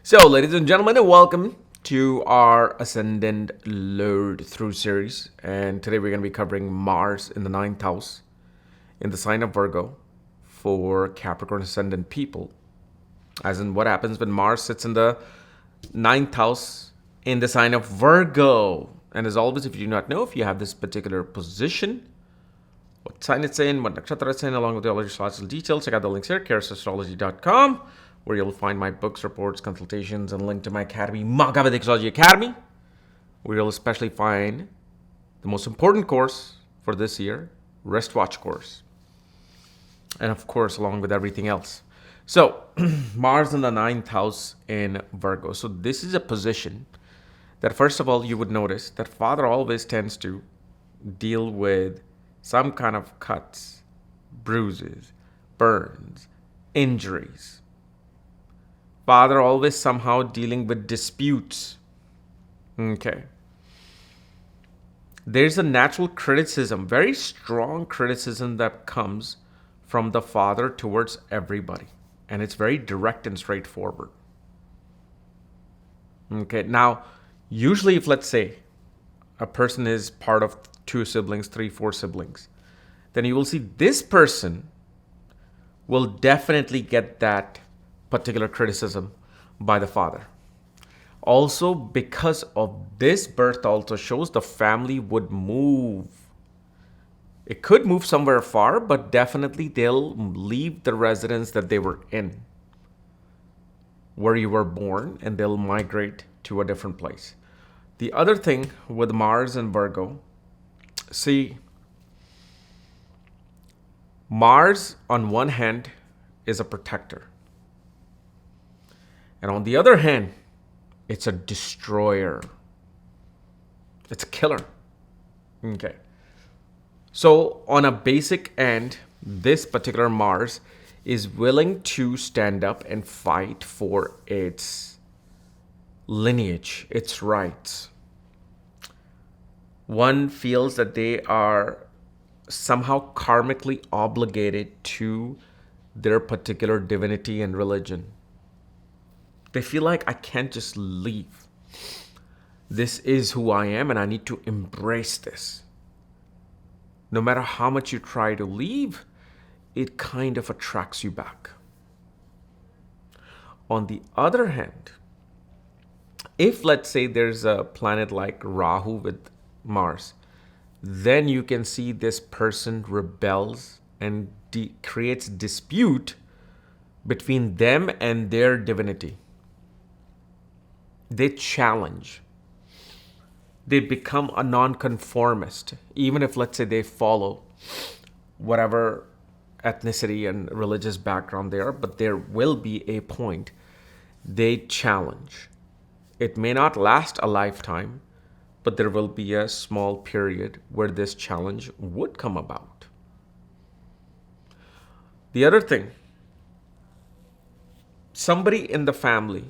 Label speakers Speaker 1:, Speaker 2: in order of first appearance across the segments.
Speaker 1: So, ladies and gentlemen, welcome to our Ascendant Load Through series. And today we're going to be covering Mars in the ninth house in the sign of Virgo for Capricorn Ascendant people. As in, what happens when Mars sits in the ninth house in the sign of Virgo. And as always, if you do not know, if you have this particular position, what sign it's in, what nakshatra it's in, along with all your astrological details, check out the links here, astrology.com, where you'll find my books, reports, consultations, and link to my academy, Maga Vedic Astrology Academy, where you'll especially find the most important course for this year, Wristwatch course. And of course, along with everything else. So, Mars in the ninth house in Virgo. So this is a position that, first of all, you would notice that Father always tends to deal with some kind of cuts, bruises, burns, injuries. Father always somehow dealing with disputes. Okay. There's a natural criticism, very strong criticism that comes from the father towards everybody. And it's very direct and straightforward. Okay. Now, usually if, let's say, a person is part of 2 siblings, 3, 4 siblings, then you will see this person will definitely get that particular criticism by the father. Also, because of this birth also shows the family would move. It could move somewhere far, but definitely they'll leave the residence that they were in, where you were born, and they'll migrate to a different place. The other thing with Mars and Virgo, see, Mars on one hand is a protector. And on the other hand, it's a destroyer. It's a killer. Okay. So on a basic end, this particular Mars is willing to stand up and fight for its lineage, its rights. One feels that they are somehow karmically obligated to their particular divinity and religion. They feel like I can't just leave. This is who I am and I need to embrace this. No matter how much you try to leave, it kind of attracts you back. On the other hand, if let's say there's a planet like Rahu with Mars, then you can see this person rebels and creates dispute between them and their divinity. They challenge. They become a nonconformist, even if, let's say, they follow whatever ethnicity and religious background they are, but there will be a point they challenge. It may not last a lifetime, but there will be a small period where this challenge would come about. The other thing, somebody in the family,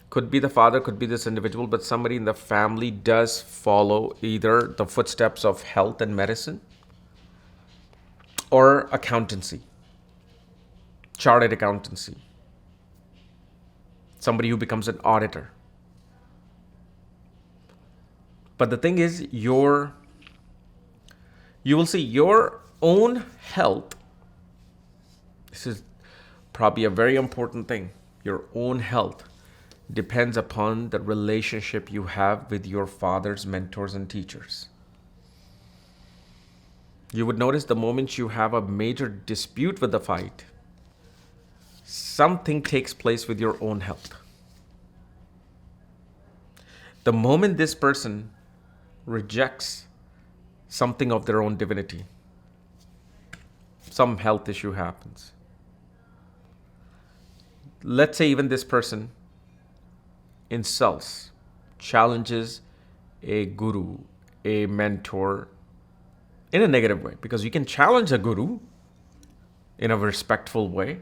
Speaker 1: could be the father, could be this individual, but somebody in the family does follow either the footsteps of health and medicine or accountancy, chartered accountancy. Somebody who becomes an auditor. But the thing is, you will see your own health. This is probably a very important thing. Your own health depends upon the relationship you have with your father's mentors and teachers. You would notice the moment you have a major dispute with the fight, something takes place with your own health. The moment this person rejects something of their own divinity, some health issue happens. Let's say even this person insults, challenges a guru, a mentor in a negative way, because you can challenge a guru in a respectful way.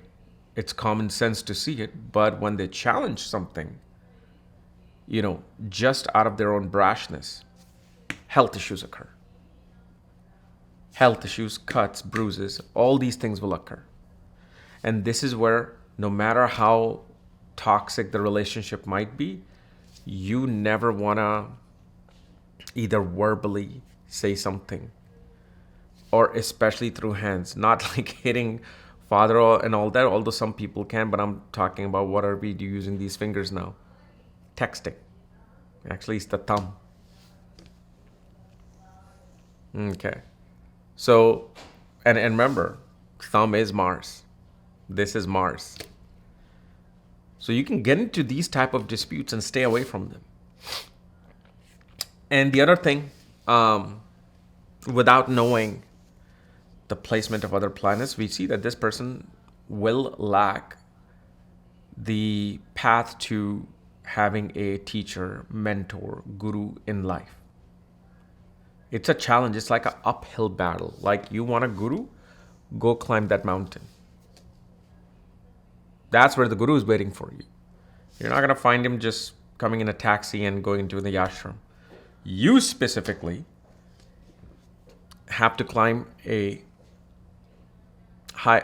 Speaker 1: It's common sense to see it, but when they challenge something, just out of their own brashness, health issues occur. Health issues, cuts, bruises, all these things will occur. And this is where, no matter how toxic the relationship might be, you never want to either verbally say something or especially through hands, not like hitting father and all that, although some people can, but I'm talking about what are we using these fingers now? Texting. Actually, it's the thumb. Okay. So, and remember, thumb is Mars. This is Mars. So you can get into these type of disputes and stay away from them. And the other thing, without knowing the placement of other planets, we see that this person will lack the path to having a teacher, mentor, guru in life. It's a challenge. It's like an uphill battle. Like, you want a guru, go climb that mountain. That's where the guru is waiting for you. You're not going to find him just coming in a taxi and going into the ashram. You specifically have to climb a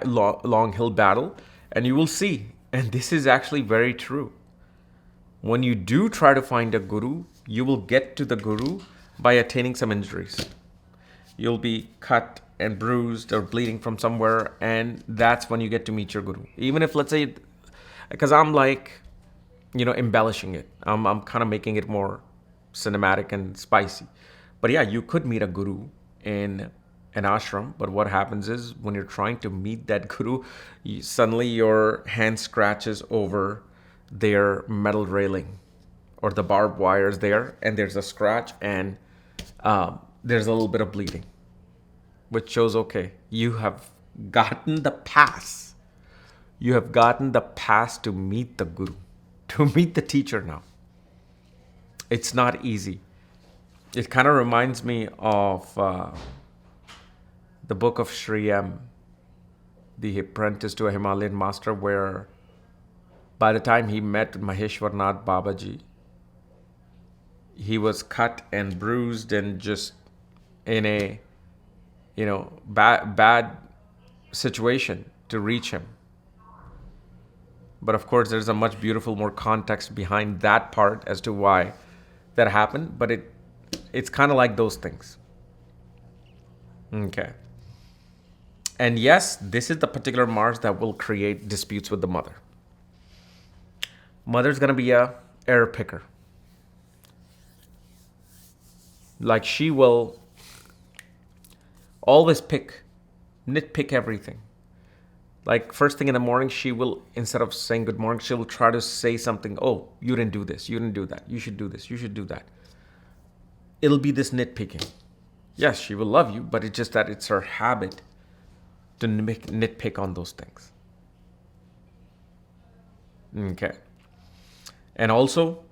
Speaker 1: long hill battle, and you will see, and this is actually very true. When you do try to find a guru, you will get to the guru by attaining some injuries. You'll be cut and bruised or bleeding from somewhere, and that's when you get to meet your guru. Even if, let's say, because I'm like, embellishing it. I'm kind of making it more cinematic and spicy. But yeah, you could meet a guru in an ashram, but what happens is when you're trying to meet that guru, suddenly your hand scratches over their metal railing or the barbed wires there, and there's a scratch, and there's a little bit of bleeding, which shows, okay, you have gotten the pass. You have gotten the pass to meet the guru, to meet the teacher now. It's not easy. It kind of reminds me of the book of Sri M, the apprentice to a Himalayan master, where by the time he met Maheshwarnath Babaji, he was cut and bruised and just in a, bad situation to reach him. But of course, there's a much beautiful more context behind that part as to why that happened. But it's kind of like those things. Okay. And yes, this is the particular Mars that will create disputes with the mother. Mother's going to be a error picker. Like, she will always nitpick everything. Like, first thing in the morning, she will, instead of saying good morning, she will try to say something. Oh, you didn't do this. You didn't do that. You should do this. You should do that. It'll be this nitpicking. Yes, she will love you, but it's just that it's her habit to nitpick on those things. Okay. And also,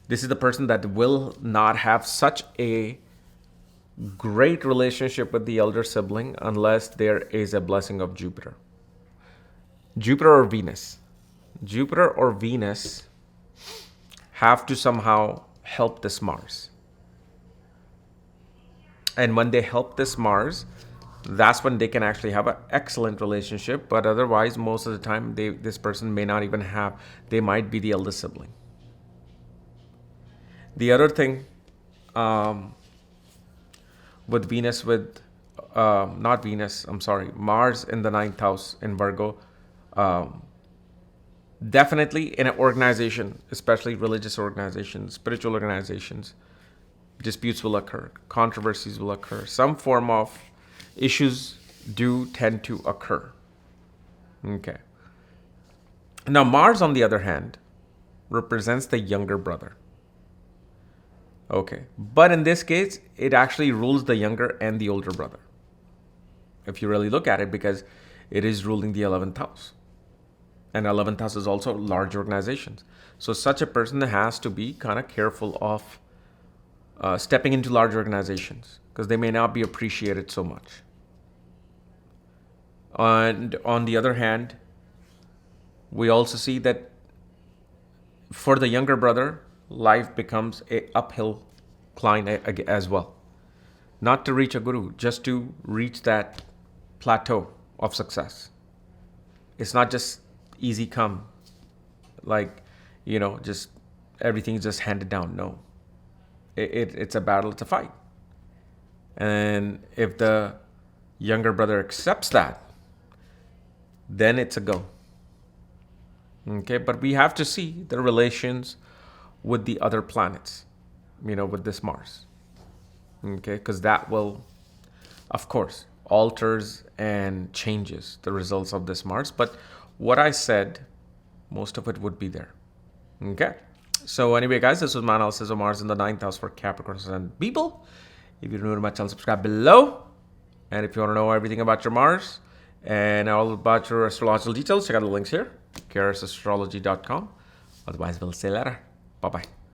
Speaker 1: this is the person that will not have such a great relationship with the elder sibling unless there is a blessing of Jupiter. Jupiter or Venus. Jupiter or Venus have to somehow help this Mars. And when they help this Mars, that's when they can actually have an excellent relationship. But otherwise, most of the time, this person may not even have, they might be the eldest sibling. The other thing, with Venus, Mars in the 9th house in Virgo, definitely in an organization, especially religious organizations, spiritual organizations, disputes will occur, controversies will occur, some form of issues do tend to occur. Okay. Now, Mars, on the other hand, represents the younger brother. Okay. But in this case, it actually rules the younger and the older brother, if you really look at it, because it is ruling the 11th house. And 11th house is also large organizations. So such a person has to be kind of careful of stepping into large organizations because they may not be appreciated so much. And on the other hand, we also see that for the younger brother, life becomes an uphill climb as well. Not to reach a guru, just to reach that plateau of success. It's not just easy come, like, just everything is just handed down. No, it's a battle, it's a fight. And if the younger brother accepts that, then it's a go. Okay, but we have to see the relations with the other planets, with this Mars. Okay, because that will, of course, alters and changes the results of this Mars. But what I said, most of it would be there. Okay, so anyway, guys, this was my analysis of Mars in the 9th house for Capricorn and people. If you're new to my channel, subscribe below. And if you want to know everything about your Mars and all about your astrological details, check out the links here, karasastrology.com. Otherwise, we'll see you later. Bye-bye.